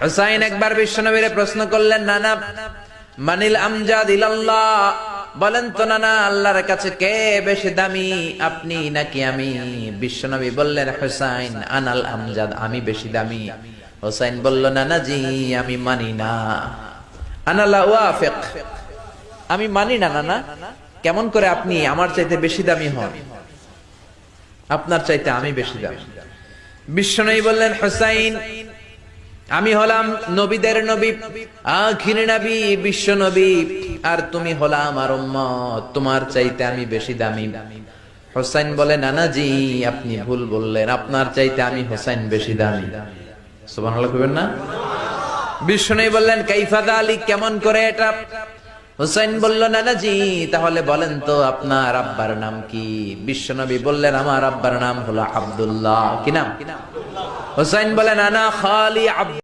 হুসাইন একবার বিশ্বনবীরে প্রশ্ন করলেন, নানা মানিল আমজাদ ইলাল্লাহ, বলেন তো নানা আল্লাহর কাছে কে বেশি দামি, আপনি নাকি আমি? বিশ্বনবী বললেন, হুসাইন আনাল আমজাদ, আমি বেশি দামি। হুসাইন বলল, নানা জি আমি মানি না, আনা লা ওয়াফিক, আমি মানি না নানা। কেমন করে আপনি আমার চাইতে বেশি দামি হন? আপনার চাইতে আমি বেশি দামি। বিশ্বনবী বললেন, হুসাইন আমি হলাম নবীদের নবী, আখির নবী বিশ্ব নবী, আর তুমি হলা আমার উম্মত, তোমার চাইতে আমি বেশি দামি। হুসাইন বলে, নানা জি আপনি ভুল বললেন, আপনার চাইতে আমি হুসাইন বেশি দামি। সুবহানাল্লাহ কইবেন না? বিশ্বনবী বললেন, কাইফা যালিক, কেমন করে এটা? হুসাইন বলল, নানা জি তাহলে বলেন তো আপনার আব্বার নাম কি? বিশ্বনবী বললেন, আমার আব্বার নাম হলো আব্দুল্লাহ। কি নাম? হুসাইন বলেন, আনা খালি